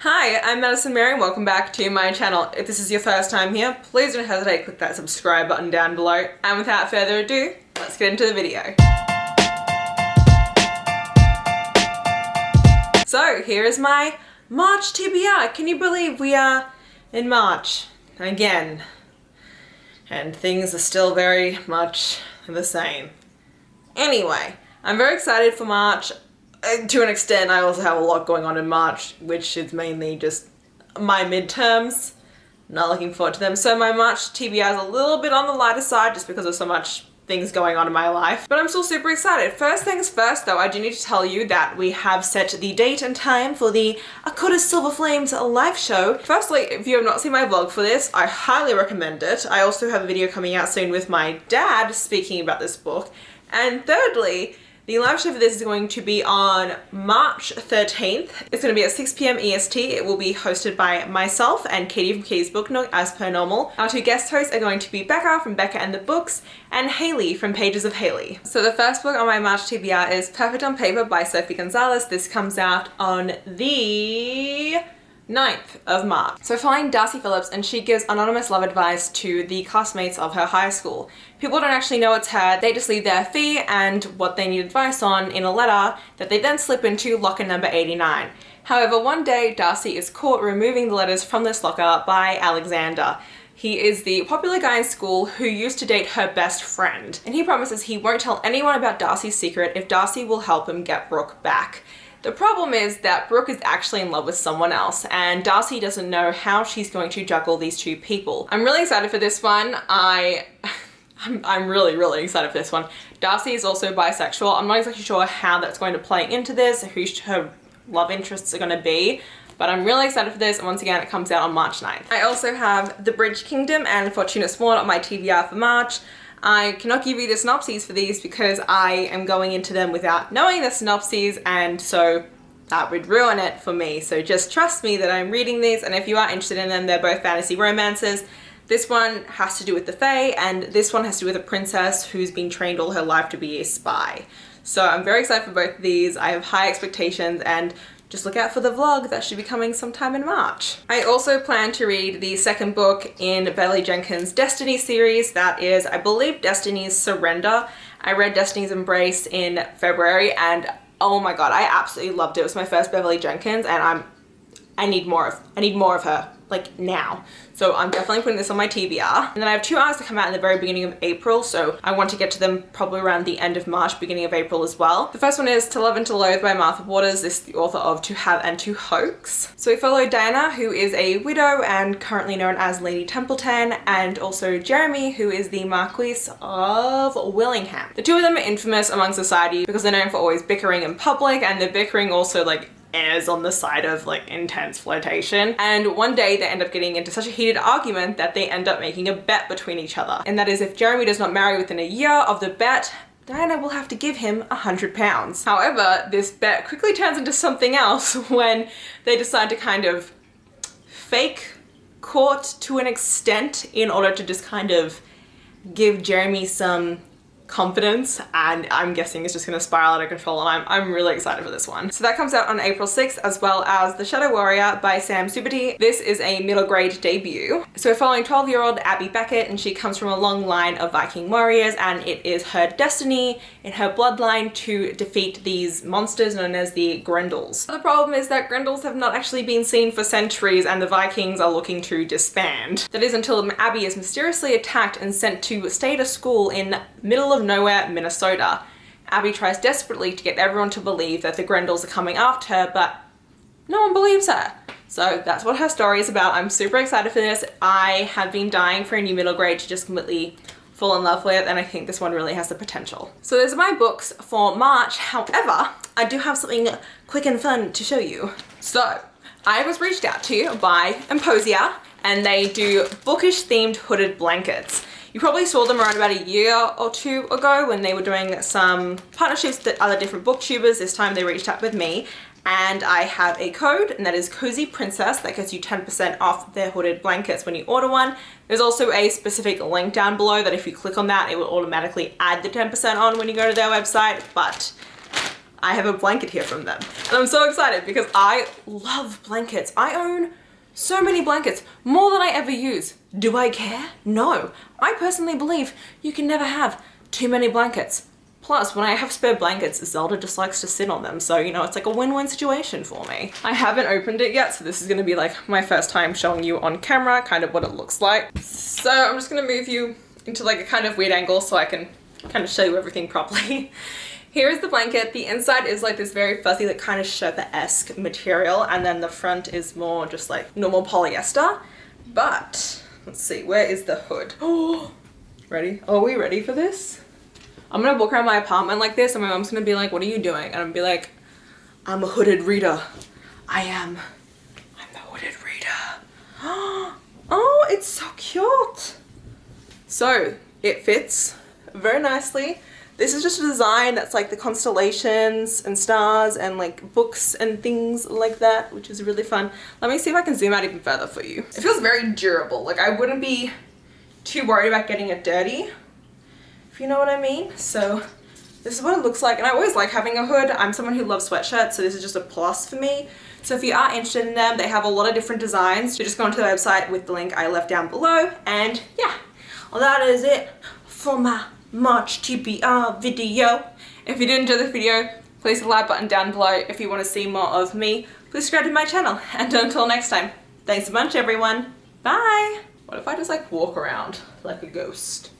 Hi, I'm Madison Mary and welcome back to my channel. If this is your first time here, please don't hesitate to click that subscribe button down below. And without further ado, let's get into the video. So here is my March TBR. Can you believe we are in March again? And things are still very much the same. Anyway, I'm very excited for March. To an extent, I also have a lot going on in March, which is mainly just my midterms. Not looking forward to them. So my March TBR is a little bit on the lighter side just because of so much things going on in my life. But I'm still super excited. First things first though, I do need to tell you that we have set the date and time for the ɪṛsᴛᴏ Flames live show. Firstly, if you have not seen my vlog for this, I highly recommend it. I also have a video coming out soon with my dad speaking about this book. And thirdly, the live show for this is going to be on March 13th. It's going to be at 6 PM EST. It will be hosted by myself and Katie from Katie's Book Nook as per normal. Our two guest hosts are going to be Becca from Becca and the Books and Hayley from Pages of Hayley. So the first book on my March TBR is Perfect on Paper by Sophie Gonzalez. This comes out on the 9th of March. So following Darcy Phillips, and she gives anonymous love advice to the classmates of her high school. People don't actually know it's her, they just leave their fee and what they need advice on in a letter that they then slip into locker number 89. However, one day Darcy is caught removing the letters from this locker by Alexander. He is the popular guy in school who used to date her best friend, and he promises he won't tell anyone about Darcy's secret if Darcy will help him get Brooke back. The problem is that Brooke is actually in love with someone else and Darcy doesn't know how she's going to juggle these two people. I'm really excited for this one. I'm really excited for this one. Darcy is also bisexual. I'm not exactly sure how that's going to play into this, who her love interests are going to be, but I'm really excited for this, and once again it comes out on March 9th. I also have The Bridge Kingdom and Fortuna Sworn on my TBR for March. I cannot give you the synopses for these because I am going into them without knowing the synopses, and so that would ruin it for me. So just trust me that I'm reading these, and if you are interested in them, they're both fantasy romances. This one has to do with the Fae, and this one has to do with a princess who's been trained all her life to be a spy. So I'm very excited for both of these. I have high expectations, and just look out for the vlog that should be coming sometime in March. I also plan to read the second book in Beverly Jenkins' Destiny series. That is, I believe, Destiny's Surrender. I read Destiny's Embrace in February and oh my god, I absolutely loved it. It was my first Beverly Jenkins and I need more of her, like now. So I'm definitely putting this on my TBR. And then I have two arcs to come out in the very beginning of April, so I want to get to them probably around the end of March, beginning of April as well. The first one is To Love and to Loathe by Martha Waters. This is the author of To Have and to Hoax. So we follow Diana, who is a widow and currently known as Lady Templeton, and also Jeremy, who is the Marquis of Willingham. The two of them are infamous among society because they're known for always bickering in public, and their bickering also airs on the side of intense flirtation. And one day they end up getting into such a heated argument that they end up making a bet between each other. And that is, if Jeremy does not marry within a year of the bet, Diana will have to give him £100. However, this bet quickly turns into something else when they decide to kind of fake court to an extent in order to just kind of give Jeremy some confidence, and I'm guessing it's just going to spiral out of control, and I'm really excited for this one. So that comes out on April 6th, as well as The Shadow Warrior by Sam Subity. This is a middle grade debut. So we're following 12-year-old Abby Beckett, and she comes from a long line of Viking warriors, and it is her destiny in her bloodline to defeat these monsters known as the Grendels. The problem is that Grendels have not actually been seen for centuries, and the Vikings are looking to disband. That is until Abby is mysteriously attacked and sent to stay at a school in middle of nowhere, Minnesota. Abby tries desperately to get everyone to believe that the Grendels are coming after her, but no one believes her. So that's what her story is about. I'm super excited for this. I have been dying for a new middle grade to just completely fall in love with, and I think this one really has the potential. So those are my books for March. However, I do have something quick and fun to show you. So I was reached out to by Emposia, and they do bookish themed hooded blankets. You probably saw them around about a year or two ago when they were doing some partnerships with other different booktubers. This time they reached out with me, and I have a code, and that is Cozy Princess. That gets you 10% off their hooded blankets when you order one. There's also a specific link down below that if you click on that, it will automatically add the 10% on when you go to their website, but I have a blanket here from them. And I'm so excited because I love blankets. I own so many blankets, more than I ever use. Do I care? No. I personally believe you can never have too many blankets. Plus, when I have spare blankets, Zelda just likes to sit on them, so you know, it's like a win-win situation for me. I haven't opened it yet, so this is gonna be like my first time showing you on camera kind of what it looks like. So I'm just gonna move you into like a kind of weird angle so I can kind of show you everything properly. Here's the blanket. The inside is like this very fuzzy, like kind of Sherpa-esque material, and then the front is more just like normal polyester. But let's see, where is the hood? Oh, ready? Are we ready for this? I'm gonna walk around my apartment like this, and my mom's gonna be like, "What are you doing?" And I'm gonna be like, "I'm a hooded reader. I'm the hooded reader." Oh, it's so cute. So it fits very nicely. This is just a design that's like the constellations and stars and like books and things like that, which is really fun. Let me see if I can zoom out even further for you. It feels very durable. Like I wouldn't be too worried about getting it dirty, if you know what I mean. So this is what it looks like. And I always like having a hood. I'm someone who loves sweatshirts, so this is just a plus for me. So if you are interested in them, they have a lot of different designs. So just go onto the website with the link I left down below. And yeah, well, that is it for my March TBR video. If you did enjoy this video, please hit the like button down below. If you want to see more of me, please subscribe to my channel. And until next time, thanks a bunch everyone. Bye. What if I just like walk around like a ghost?